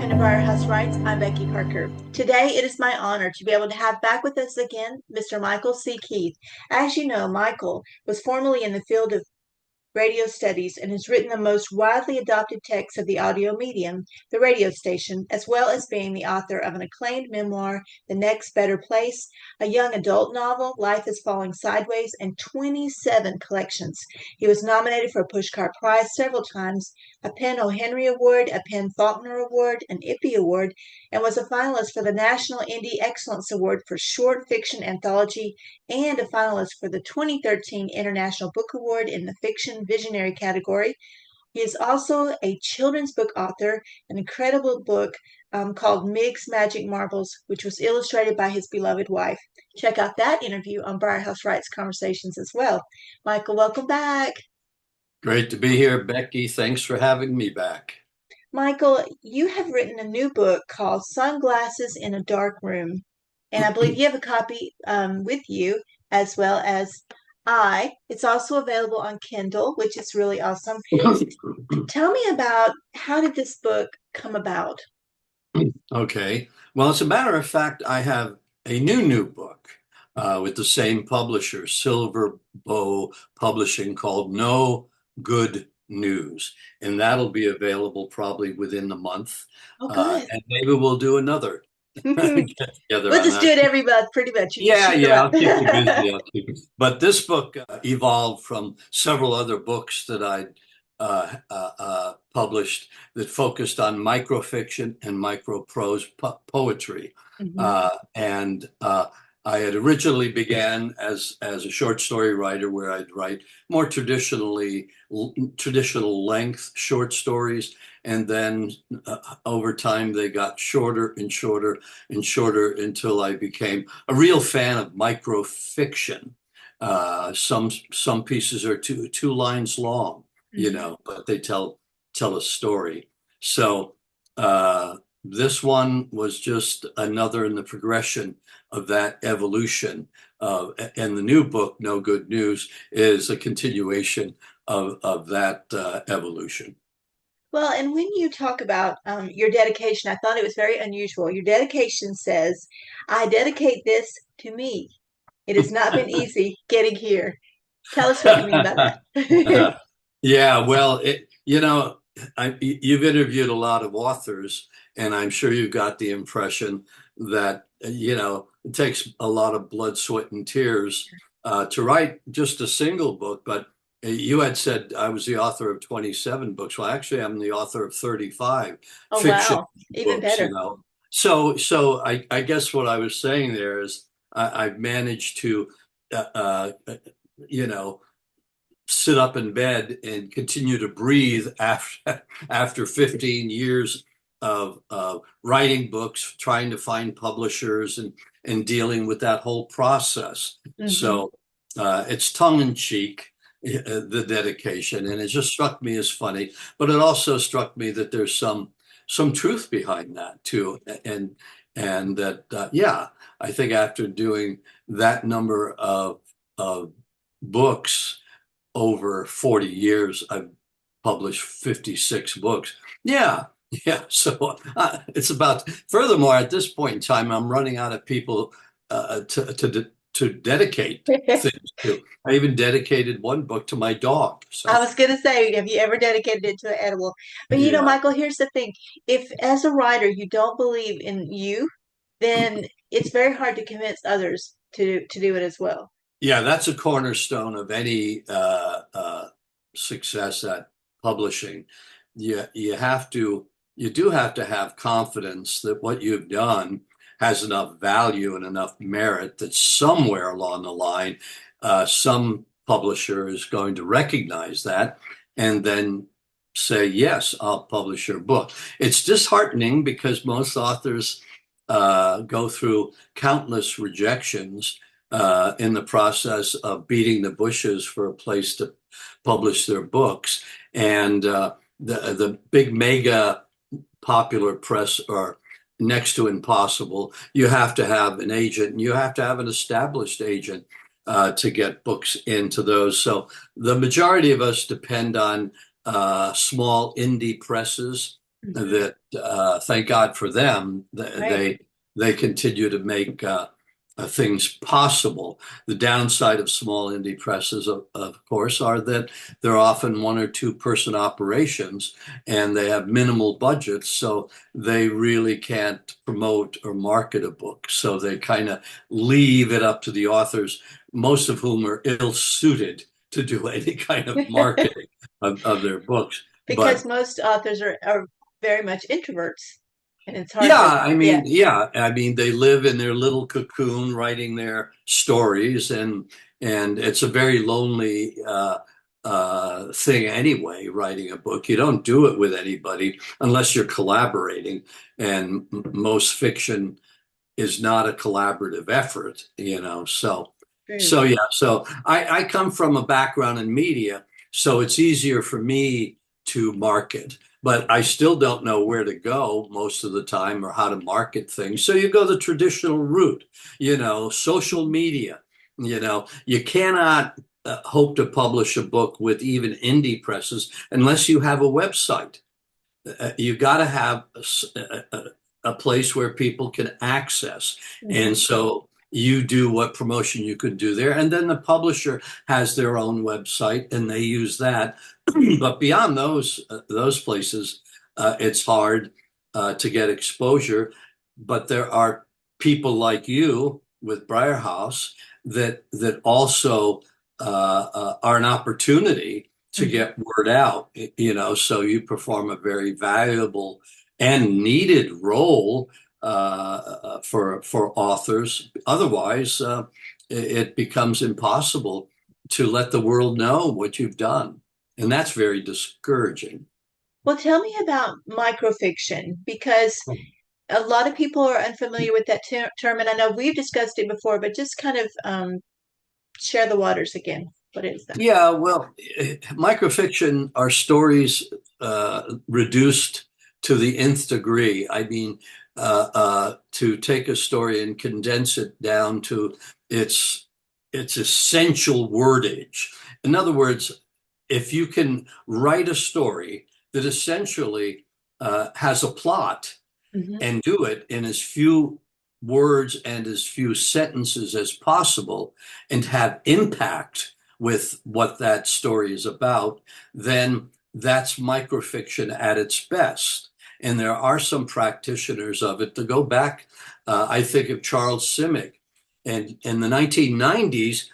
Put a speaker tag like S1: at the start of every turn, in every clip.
S1: Welcome to Briar Haus Writes. I'm Becky Parker. Today, it is my honor to be able to have back with us again Mr. Michael C. Keith. As you know, Michael was formerly in the field of radio studies and has written the most widely adopted text of the audio medium, the radio station, as well as being the author of an acclaimed memoir, The Next Better Place, a young adult novel, Life is Falling Sideways, and 27 collections. He was nominated for a Pushcart Prize several times, a Penn O. Henry Award, a Penn Faulkner Award, an Ippy Award, and was a finalist for the National Indie Excellence Award for Short Fiction Anthology and a finalist for the 2013 International Book Award in the Fiction Visionary category. He is also a children's book author, an incredible book called Mig's Magic Marbles, which was illustrated by his beloved wife. Check out that interview on Briar Haus Writes Conversations as well. Michael, welcome back.
S2: Great to be here, Becky. Thanks for having me back.
S1: Michael, you have written a new book called Sunglasses in a Dark Room, and I believe you have a copy with you as well as I. It's also available on Kindle, which is really awesome. Tell me about how did this book come about?
S2: Okay. Well, as a matter of fact, I have a new book with the same publisher, Silver Bow Publishing, called No Good News. And that'll be available probably within the month.
S1: Oh, good.
S2: And maybe we'll do another
S1: We'll
S2: get together on
S1: just do
S2: that.
S1: it every month, pretty much. You just
S2: Yeah,
S1: shoot them
S2: yeah,
S1: up.
S2: I'll keep you busy. But this book evolved from several other books that I published that focused on microfiction and microprose poetry.
S1: Mhm.
S2: And I had originally began as a short story writer, where I'd write more traditional length short stories, and then over time they got shorter and shorter and shorter until I became a real fan of microfiction. Some pieces are two lines long,
S1: Mhm.
S2: but they tell a story. So this one was just another in the progression of that evolution. And the new book, No Good News, is a continuation of that evolution.
S1: Well, and when you talk about your dedication, I thought it was very unusual. Your dedication says, I dedicate this to me. It has not been easy getting here. Tell us what you mean by that.
S2: Yeah, well, you've interviewed a lot of authors, and I'm sure you got the impression that, it takes a lot of blood, sweat, and tears to write just a single book. But you had said I was the author of 27 books. Well, actually, I'm the author of 35
S1: Oh,
S2: fiction
S1: wow. Even
S2: books.
S1: better.
S2: So I guess what I was saying there is I've managed to, uh, uh, you know, sit up in bed and continue to breathe after 15 years of writing books, trying to find publishers and dealing with that whole process.
S1: Hmm.
S2: So it's tongue in cheek, the dedication, and it just struck me as funny. But it also struck me that there's some truth behind that too, and that yeah, I think after doing that number of books over 40 years, I've published 56 books. Yeah, yeah. So it's about, furthermore, at this point in time, I'm running out of people to dedicate things to. I even dedicated one book to my dog.
S1: I
S2: So,
S1: was going to say, have you ever dedicated it to an animal? But
S2: yeah.
S1: Michael, here's the thing. If as a writer you don't believe in you, then it's very hard to convince others to do it as well.
S2: Yeah, that's a cornerstone of any success at publishing. You do have to have confidence that what you've done has enough value and enough merit that somewhere along the line, some publisher is going to recognize that and then say, yes, I'll publish your book. It's disheartening because most authors go through countless rejections in the process of beating the bushes for a place to publish their books. And the big mega popular press are next to impossible. You have to have an agent, and you have to have an established agent to get books into those. So the majority of us depend on small indie presses
S1: Hmm.
S2: that thank God for them,
S1: Right.
S2: they continue to make things possible. The downside of small indie presses, of course, are that they're often one or two person operations and they have minimal budgets, so they really can't promote or market a book. So they kind of leave it up to the authors, most of whom are ill suited to do any kind of marketing of their books.
S1: Because
S2: But
S1: most authors are very much introverts, and it's hard
S2: yeah,
S1: to, yeah.
S2: I mean, they live in their little cocoon writing their stories, and it's a very lonely thing anyway, writing a book. You don't do it with anybody unless you're collaborating, and most fiction is not a collaborative effort, you know.
S1: True.
S2: So I come from a background in media, so it's easier for me to market, but I still don't know where to go most of the time or how to market things. So you go the traditional route, you know, social media. You know, you cannot hope to publish a book with even indie presses unless you have a website. You got to have a place where people can access.
S1: Hmm.
S2: And so you do what promotion you could do there. And then the publisher has their own website and they use that. But beyond those places, it's hard to get exposure. But there are people like you with Briar House that also are an opportunity to
S1: Hmm.
S2: get word out, you know, so you perform a very valuable and needed role for authors. Otherwise, it becomes impossible to let the world know what you've done, and that's very discouraging.
S1: Well, tell me about microfiction because a lot of people are unfamiliar with that term, and I know we've discussed it before, but just kind of share the waters again. What is that?
S2: Yeah, well, microfiction are stories reduced to the nth degree. I mean, to take a story and condense it down to its its essential wordage. In other words, if you can write a story that essentially has a plot
S1: Hmm.
S2: and do it in as few words and as few sentences as possible and have impact with what that story is about, then that's microfiction at its best. And there are some practitioners of it. To go back, I think of Charles Simic. And in the 1990s,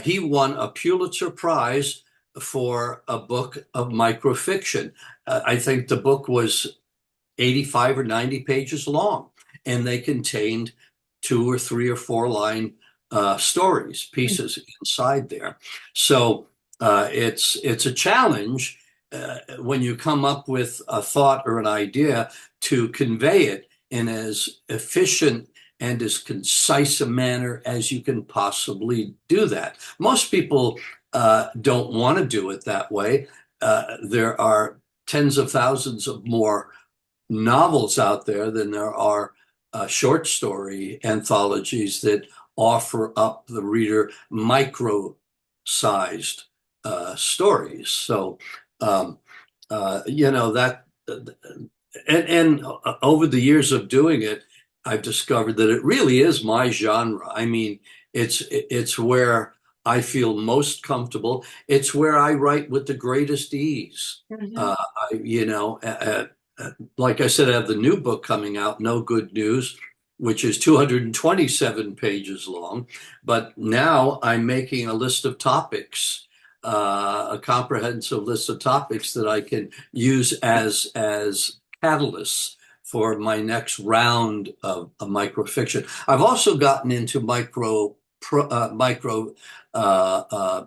S2: he won a Pulitzer Prize for a book of microfiction. I think the book was 85 or 90 pages long, and they contained two or three or four line stories, pieces inside there. So it's a challenge when you come up with a thought or an idea to convey it in as efficient and as concise a manner as you can possibly do that. Most people don't want to do it that way. There are tens of thousands of more novels out there than there are short story anthologies that offer up the reader micro-sized stories. So, um, you know, that, and over the years of doing it, I've discovered that it really is my genre. I mean, it's where I feel most comfortable. It's where I write with the greatest ease.
S1: Hmm.
S2: You know, like I said, I have the new book coming out, No Good News, which is 227 pages long. But now I'm making a list of topics, a comprehensive list of topics that I can use as catalysts for my next round of microfiction. I've also gotten into micro uh,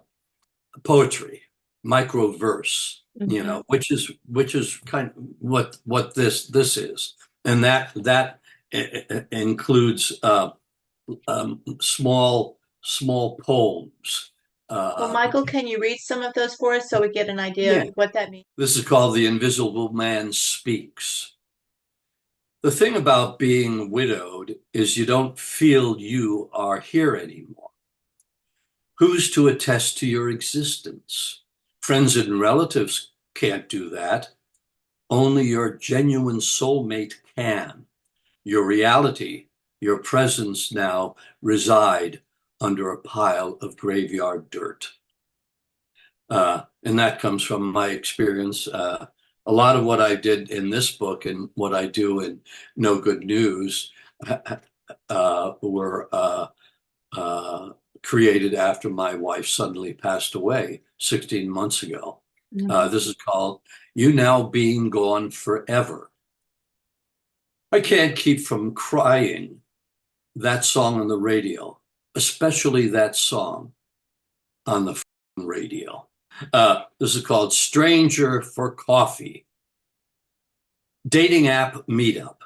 S2: poetry, micro verse, you
S1: Hmm.
S2: know, which is kind of what this is, and that includes small poems.
S1: Well,
S2: Uh,
S1: Michael, can you read some of those for us so we get an idea
S2: yeah,
S1: of what that means?
S2: this is called The Invisible Man Speaks. The thing about being widowed is you don't feel you are here anymore. Who's to attest to your existence? Friends and relatives can't do that. Only your genuine soulmate can. Your reality, your presence now reside under a pile of graveyard dirt. And that comes from my experience. A lot of what I did in this book and what I do in No Good News were uh, created after my wife suddenly passed away 16 months ago.
S1: Mm.
S2: This is called You Now Being Gone Forever. I can't keep from crying that song on the radio, especially that song on the radio. This is called Stranger for Coffee. Dating app meetup.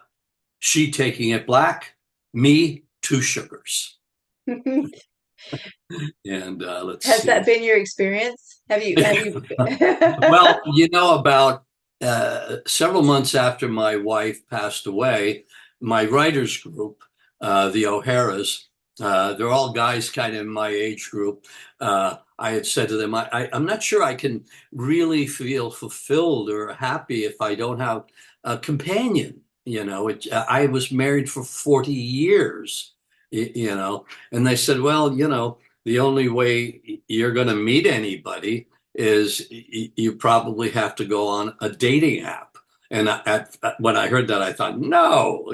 S2: She taking it black, me two sugars. And let's
S1: Has that
S2: see.
S1: been your experience? Have you
S2: Well, about several months after my wife passed away, my writers group, the O'Haras, they're all guys kind of in my age group. I had said to them, I'm not sure I can really feel fulfilled or happy if I don't have a companion. I was married for 40 years, and they said, well, the only way you're going to meet anybody is you probably have to go on a dating app. And when I heard that, I thought, no,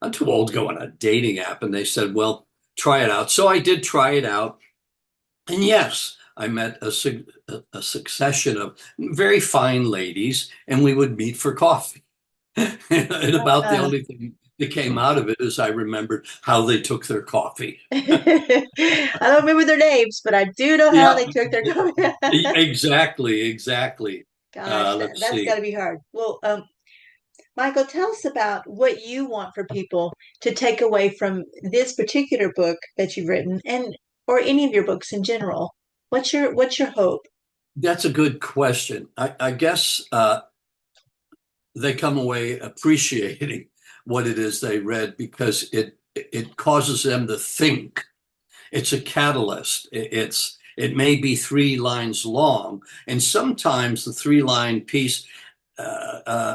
S2: I'm too old to go on a dating app. And they said, well, try it out. So I did try it out. And yes, I met a succession of very fine ladies, and we would meet for coffee. And about the
S1: uh,
S2: only thing that came out of it is I remembered how they took their coffee.
S1: I don't remember their names, but I do know how
S2: Yeah,
S1: they took their coffee.
S2: exactly, exactly.
S1: Gosh,
S2: Let's
S1: that's got
S2: see.
S1: to be hard. Well, Michael, tell us about what you want for people to take away from this particular book that you've written, and or any of your books in general. What's your hope?
S2: That's a good question. I guess they come away appreciating what it is they read because it causes them to think. It's a catalyst. It may be 3 lines long, and sometimes the 3 line piece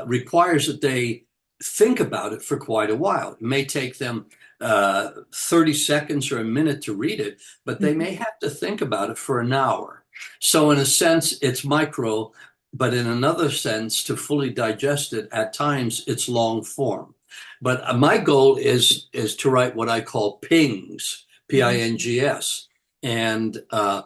S2: requires that they think about it for quite a while. It may take them 30 seconds or a minute to read it, but they may have to think about it for an hour. So, in a sense, it's micro, but in another sense, to fully digest it, at times it's long form. But my goal is to write what I call pings, Pings, and I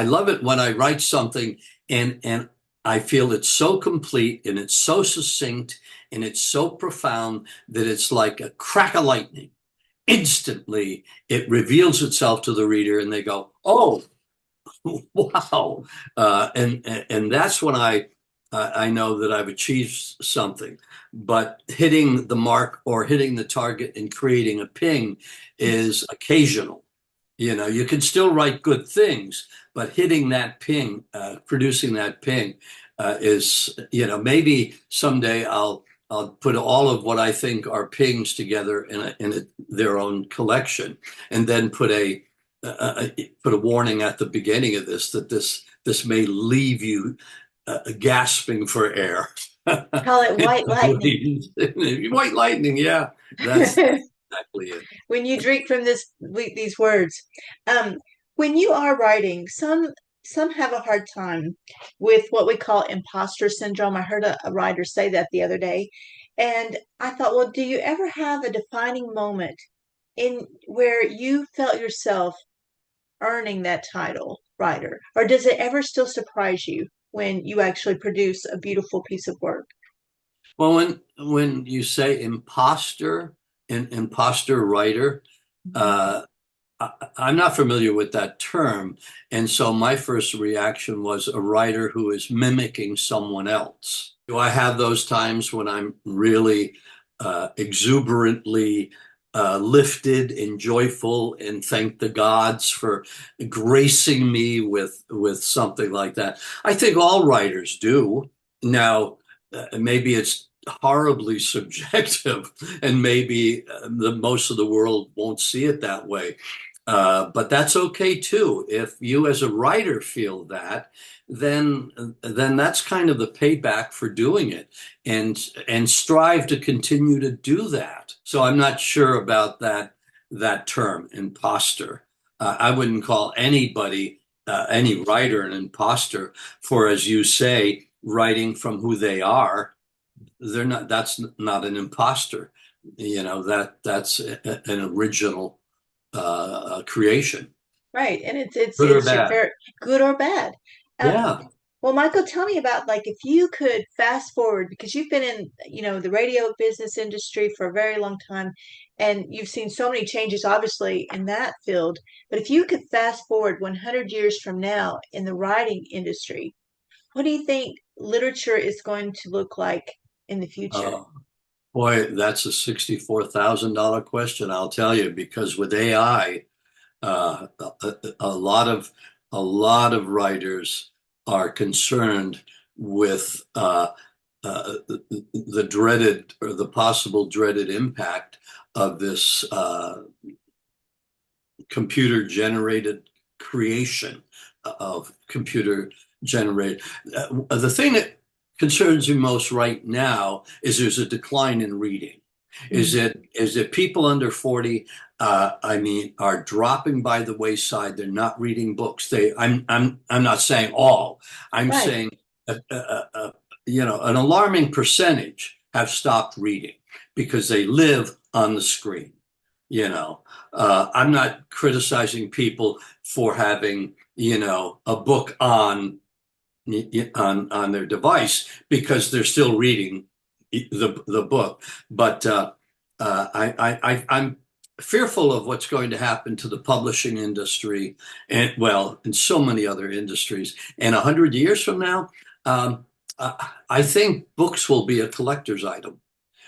S2: love it when I write something and I feel it's so complete and it's so succinct and it's so profound that it's like a crack of lightning. Instantly, it reveals itself to the reader, and they go, "Oh, wow!" And that's when I know that I've achieved something. But hitting the mark or hitting the target and creating a ping is occasional. You can still write good things, but hitting that ping, producing that ping, is, maybe someday I'll put all of what I think are pings together their own collection, and then put a warning at the beginning of this that this may leave you gasping for air.
S1: Call it white lightning.
S2: White lightning, yeah, that's exactly it.
S1: When you drink from these words, um, when you are writing, some have a hard time with what we call imposter syndrome. I heard a writer say that the other day, and I thought, well, do you ever have a defining moment in where you felt yourself earning that title, writer, or does it ever still surprise you when you actually produce a beautiful piece of work?
S2: Well, when you say imposter and imposter writer, uh, I'm not familiar with that term, and so my first reaction was a writer who is mimicking someone else. Do I have those times when I'm really exuberantly lifted and joyful and thank the gods for gracing me with something like that? I think all writers do. Now, maybe it's horribly subjective, and maybe the most of the world won't see it that way. But that's okay too. If you as a writer feel that, then that's kind of the payback for doing it, and strive to continue to do that. So I'm not sure about that term, imposter. I wouldn't call anybody, any writer, an imposter for, as you say, writing from who they are. They're not. That's not an imposter. That's an original creation,
S1: Right, and
S2: good or
S1: it's
S2: bad.
S1: very good or bad. Um,
S2: Yeah.
S1: well, Michael, tell me about like if you could fast forward because you've been in, the radio business industry for a very long time, and you've seen so many changes, obviously, in that field. But if you could fast forward 100 years from now in the writing industry, what do you think literature is going to look like in the future?
S2: Oh, boy, that's a $64,000 question, I'll tell you, because with AI, a lot of writers are concerned with the dreaded or the possible dreaded impact of this computer generated creation of computer generated. The thing that concerns me most right now is there's a decline in reading.
S1: Mm.
S2: Is that people under 40, I mean, are dropping by the wayside. They're not reading books. I'm not saying all. I'm
S1: Right.
S2: saying, an alarming percentage have stopped reading because they live on the screen. I'm not criticizing people for having, a book on their device because they're still reading the book. But I'm fearful of what's going to happen to the publishing industry, and well, in so many other industries. And 100 years from now, I think books will be a collector's item.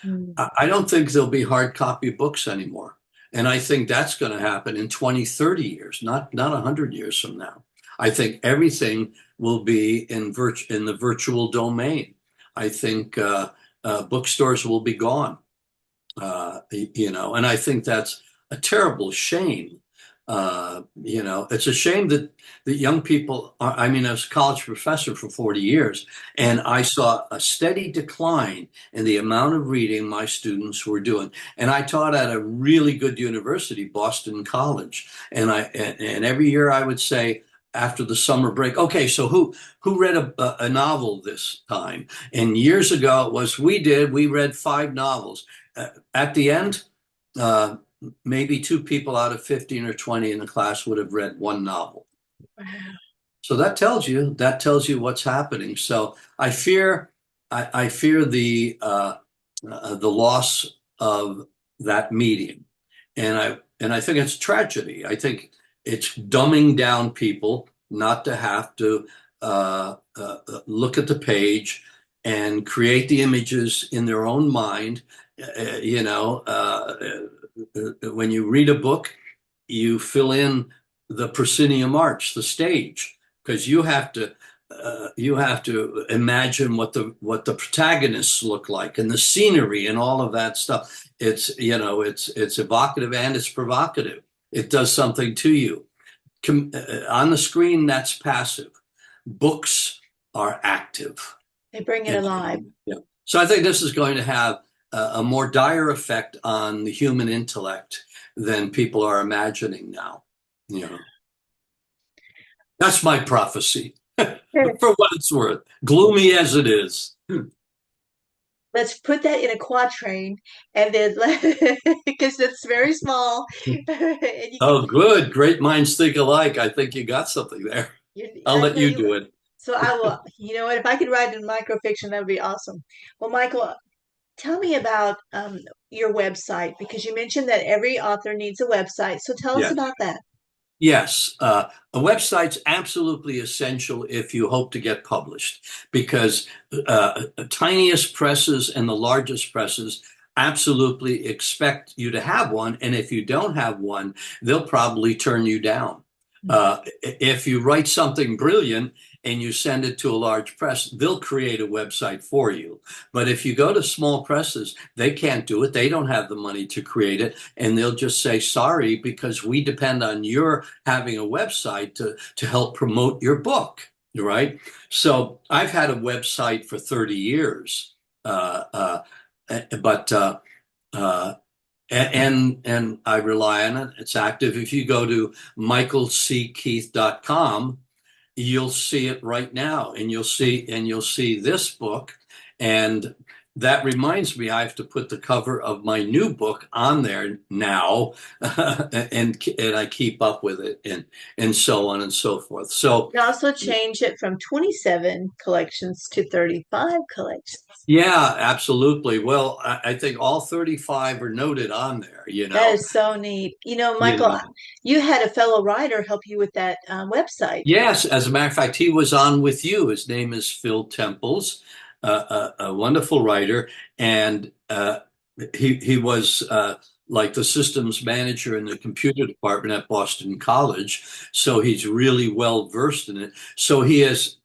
S1: Mm.
S2: I don't think there'll be hard copy books anymore. And I think that's going to happen in 20, 30 years, not 100 years from now. I think everything will be in the virtual domain. I think bookstores will be gone, and I think that's a terrible shame. It's a shame that young people are, I mean, I was a college professor for 40 years, and I saw a steady decline in the amount of reading my students were doing. And I taught at a really good university, Boston College. And every year I would say, after the summer break, okay, so who read a novel this time? And years ago it was we read 5 novels. At the end, uh, maybe 2 people out of 15 or 20 in the class would have read one novel.
S1: Wow.
S2: So that tells you what's happening. So I fear the loss of that medium, and I think it's tragedy. I think it's dumbing down people not to have to look at the page and create the images in their own mind. When you read a book, you fill in the proscenium arch, the stage, because you have to imagine what the protagonists look like and the scenery and all of that stuff. It's evocative and it's provocative. It does something to you. On the screen, that's passive. Books are active,
S1: They bring it
S2: in my
S1: alive.
S2: opinion. Yeah. So I think this is going to have a more dire effect on the human intellect than people are imagining now. You know, that's my prophecy, for what it's worth, gloomy as it is.
S1: Let's put that in a quatrain and then because it's very small and you can
S2: Oh, good. Great minds think alike. I think you got something there. I'll
S1: I
S2: let
S1: tell
S2: you
S1: you
S2: do it.
S1: so I will, you know what, if I could write in microfiction that would be awesome. Well, Michael, tell me about your website because you mentioned that every author needs a website, so tell us
S2: Yes.
S1: about that.
S2: Yes, a website's absolutely essential if you hope to get published, because tiniest presses and the largest presses absolutely expect you to have one, and if you don't have one, they'll probably turn you down. If you write something brilliant and you send it to a large press, they'll create a website for you. But if you go to small presses, they can't do it. They don't have the money to create it. And they'll just say, sorry, because we depend on your having a website to help promote your book. Right. So I've had a website for 30 years. But and I rely on it. It's active. If you go to michaelckeith.com, you'll see it right now, and you'll see this book. And that reminds me, I have to put the cover of my new book on there now, and I keep up with it, and so on and so forth. So
S1: You also change it from 27 collections to 35 collections.
S2: yeah, absolutely. Well, I think all 35 are noted on there,
S1: That is so neat.
S2: you
S1: Michael,
S2: know.
S1: you had a fellow writer help you with that website.
S2: Yes, as a matter of fact, he was on with you. His name is Phil Temples, a wonderful writer, and he was like the systems manager in the computer department at Boston College, so he's really well versed in it. So he has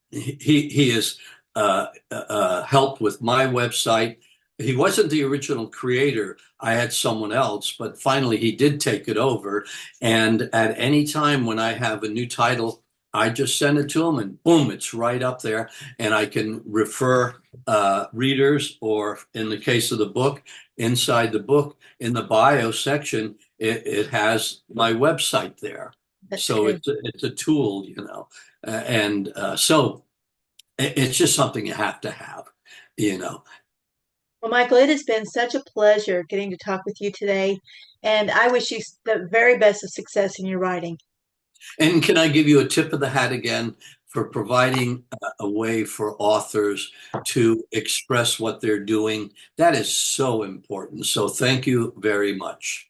S2: helped with my website. He wasn't the original creator. I had someone else, but finally he did take it over. And at any time when I have a new title, I just send it to him, and boom, it's right up there. And I can refer readers, or in the case of the book, inside the book, in the bio section, it has my website there.
S1: That's
S2: So
S1: great.
S2: it's a tool, and so it's just something you have to have, you know.
S1: Well, Michael, it has been such a pleasure getting to talk with you today, and I wish you the very best of success in your writing.
S2: And can I give you a tip of the hat again for providing a way for authors to express what they're doing? That is so important. So thank you very much.